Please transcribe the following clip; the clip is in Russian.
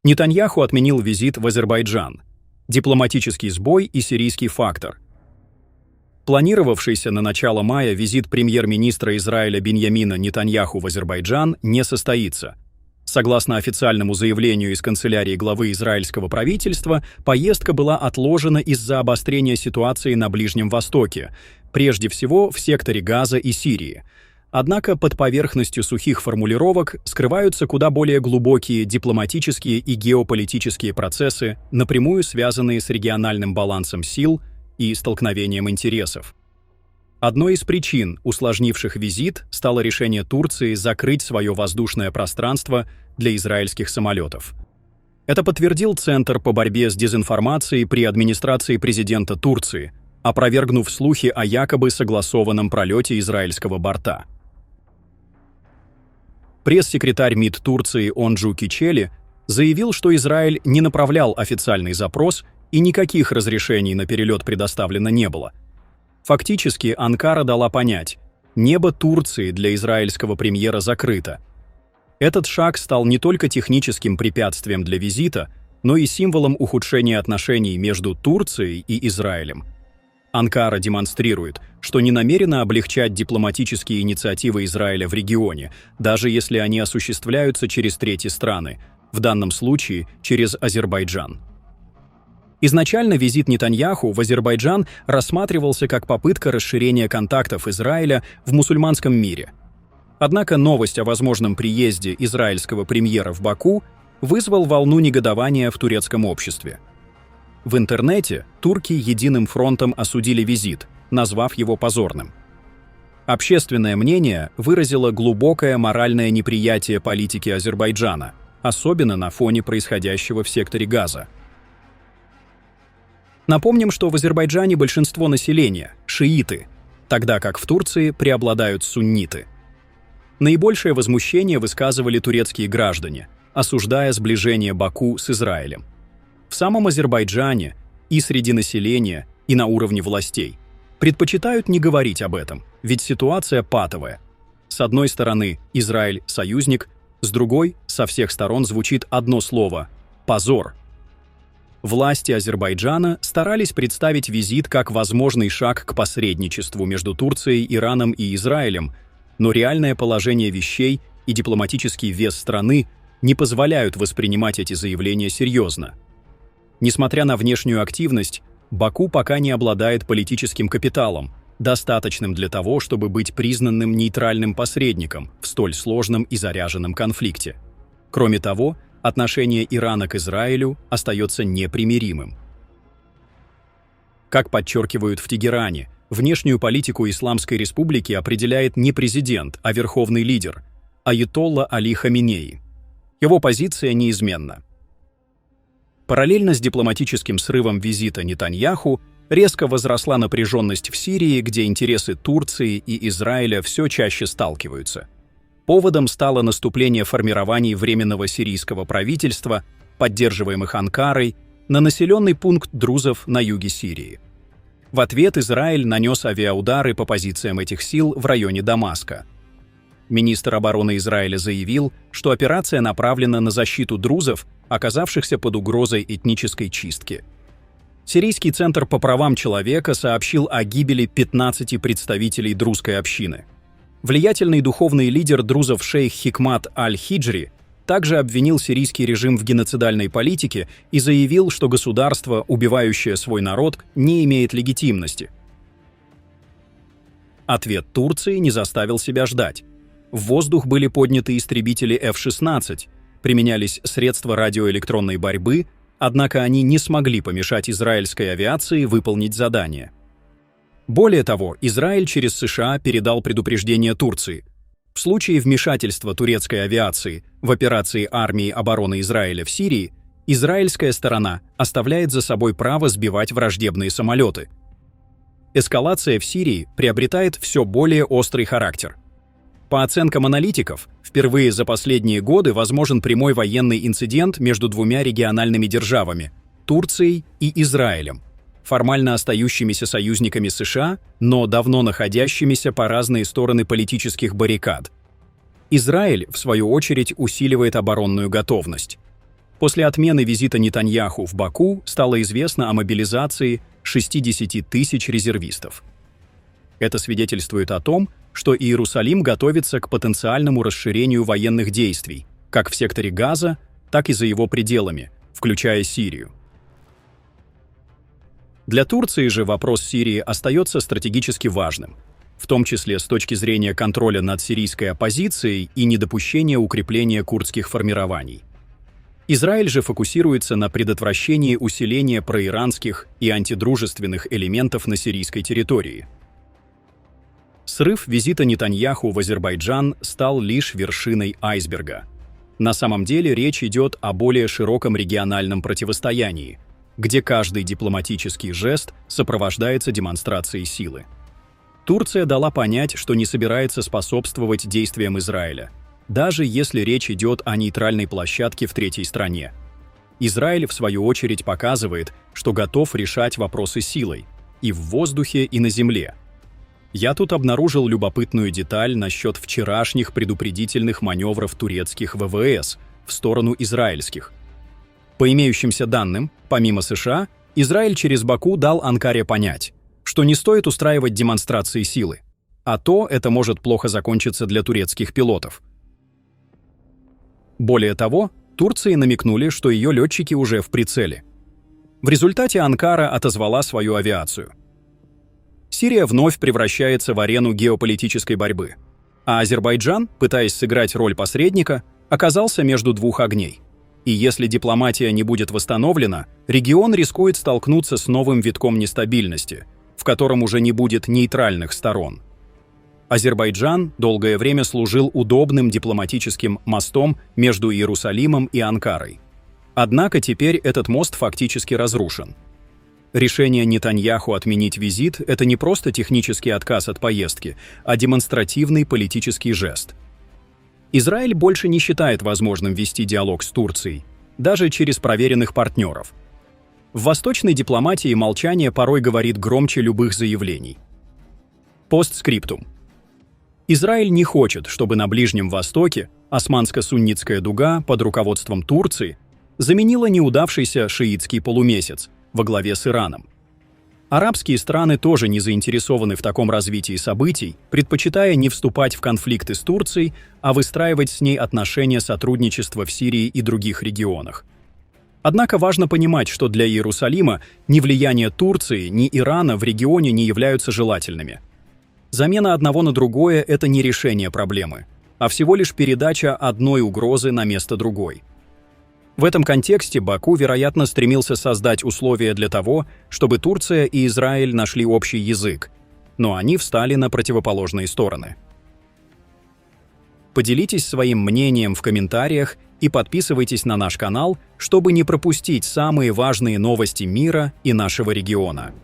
Нетаньяху отменил визит в Азербайджан. Дипломатический сбой и сирийский фактор. Планировавшийся на начало мая визит премьер-министра Израиля Биньямина Нетаньяху в Азербайджан не состоится. Согласно официальному заявлению из канцелярии главы израильского правительства, поездка была отложена из-за обострения ситуации на Ближнем Востоке, прежде всего в секторе Газа и Сирии. Однако под поверхностью сухих формулировок скрываются куда более глубокие дипломатические и геополитические процессы, напрямую связанные с региональным балансом сил и столкновением интересов. Одной из причин, усложнивших визит, стало решение Турции закрыть свое воздушное пространство для израильских самолетов. Это подтвердил Центр по борьбе с дезинформацией при администрации президента Турции, опровергнув слухи о якобы согласованном пролете израильского борта. Пресс-секретарь МИД Турции Онджу Кичели заявил, что Израиль не направлял официальный запрос и никаких разрешений на перелет предоставлено не было. Фактически Анкара дала понять, небо Турции для израильского премьера закрыто. Этот шаг стал не только техническим препятствием для визита, но и символом ухудшения отношений между Турцией и Израилем. Анкара демонстрирует, что не намерена облегчать дипломатические инициативы Израиля в регионе, даже если они осуществляются через третьи страны, в данном случае через Азербайджан. Изначально визит Нетаньяху в Азербайджан рассматривался как попытка расширения контактов Израиля в мусульманском мире. Однако новость о возможном приезде израильского премьера в Баку вызвал волну негодования в турецком обществе. В интернете турки единым фронтом осудили визит, назвав его позорным. Общественное мнение выразило глубокое моральное неприятие политики Азербайджана, особенно на фоне происходящего в секторе Газа. Напомним, что в Азербайджане большинство населения – шииты, тогда как в Турции преобладают сунниты. Наибольшее возмущение высказывали турецкие граждане, осуждая сближение Баку с Израилем. В самом Азербайджане и среди населения, и на уровне властей предпочитают не говорить об этом, ведь ситуация патовая. С одной стороны, Израиль – союзник, с другой, со всех сторон звучит одно слово – позор. Власти Азербайджана старались представить визит как возможный шаг к посредничеству между Турцией, Ираном и Израилем, но реальное положение вещей и дипломатический вес страны не позволяют воспринимать эти заявления серьезно. Несмотря на внешнюю активность, Баку пока не обладает политическим капиталом, достаточным для того, чтобы быть признанным нейтральным посредником в столь сложном и заряженном конфликте. Кроме того, отношение Ирана к Израилю остается непримиримым. Как подчеркивают в Тегеране, внешнюю политику Исламской Республики определяет не президент, а верховный лидер – аятолла Али Хаминеи. Его позиция неизменна. Параллельно с дипломатическим срывом визита Нетаньяху резко возросла напряженность в Сирии, где интересы Турции и Израиля все чаще сталкиваются. Поводом стало наступление формирований Временного сирийского правительства, поддерживаемых Анкарой, на населенный пункт друзов на юге Сирии. В ответ Израиль нанес авиаудары по позициям этих сил в районе Дамаска. Министр обороны Израиля заявил, что операция направлена на защиту друзов, оказавшихся под угрозой этнической чистки. Сирийский центр по правам человека сообщил о гибели 15 представителей друзской общины. Влиятельный духовный лидер друзов шейх Хикмат аль-Хиджри также обвинил сирийский режим в геноцидальной политике и заявил, что государство, убивающее свой народ, не имеет легитимности. Ответ Турции не заставил себя ждать. В воздух были подняты истребители F-16, применялись средства радиоэлектронной борьбы, однако они не смогли помешать израильской авиации выполнить задание. Более того, Израиль через США передал предупреждение Турции. В случае вмешательства турецкой авиации в операции армии обороны Израиля в Сирии, израильская сторона оставляет за собой право сбивать враждебные самолеты. Эскалация в Сирии приобретает все более острый характер. По оценкам аналитиков, впервые за последние годы возможен прямой военный инцидент между двумя региональными державами – Турцией и Израилем, формально остающимися союзниками США, но давно находящимися по разные стороны политических баррикад. Израиль, в свою очередь, усиливает оборонную готовность. После отмены визита Нетаньяху в Баку стало известно о мобилизации 60 тысяч резервистов. Это свидетельствует о том, что Иерусалим готовится к потенциальному расширению военных действий, как в секторе Газа, так и за его пределами, включая Сирию. Для Турции же вопрос Сирии остается стратегически важным, в том числе с точки зрения контроля над сирийской оппозицией и недопущения укрепления курдских формирований. Израиль же фокусируется на предотвращении усиления проиранских и антидружественных элементов на сирийской территории. Срыв визита Нетаньяху в Азербайджан стал лишь вершиной айсберга. На самом деле речь идет о более широком региональном противостоянии, где каждый дипломатический жест сопровождается демонстрацией силы. Турция дала понять, что не собирается способствовать действиям Израиля, даже если речь идет о нейтральной площадке в третьей стране. Израиль, в свою очередь, показывает, что готов решать вопросы силой и в воздухе, и на земле. Я тут обнаружил любопытную деталь насчет вчерашних предупредительных маневров турецких ВВС в сторону израильских. По имеющимся данным, помимо США, Израиль через Баку дал Анкаре понять, что не стоит устраивать демонстрации силы, а то это может плохо закончиться для турецких пилотов. Более того, Турции намекнули, что ее летчики уже в прицеле. В результате Анкара отозвала свою авиацию. Сирия вновь превращается в арену геополитической борьбы, а Азербайджан, пытаясь сыграть роль посредника, оказался между двух огней. И если дипломатия не будет восстановлена, регион рискует столкнуться с новым витком нестабильности, в котором уже не будет нейтральных сторон. Азербайджан долгое время служил удобным дипломатическим мостом между Иерусалимом и Анкарой. Однако теперь этот мост фактически разрушен. Решение Нетаньяху отменить визит – это не просто технический отказ от поездки, а демонстративный политический жест. Израиль больше не считает возможным вести диалог с Турцией, даже через проверенных партнеров. В восточной дипломатии молчание порой говорит громче любых заявлений. Постскриптум. Израиль не хочет, чтобы на Ближнем Востоке османско-суннитская дуга под руководством Турции заменила неудавшийся шиитский полумесяц во главе с Ираном. Арабские страны тоже не заинтересованы в таком развитии событий, предпочитая не вступать в конфликты с Турцией, а выстраивать с ней отношения сотрудничества в Сирии и других регионах. Однако важно понимать, что для Иерусалима ни влияние Турции, ни Ирана в регионе не являются желательными. Замена одного на другое – это не решение проблемы, а всего лишь передача одной угрозы на место другой. В этом контексте Баку, вероятно, стремился создать условия для того, чтобы Турция и Израиль нашли общий язык, но они встали на противоположные стороны. Поделитесь своим мнением в комментариях и подписывайтесь на наш канал, чтобы не пропустить самые важные новости мира и нашего региона.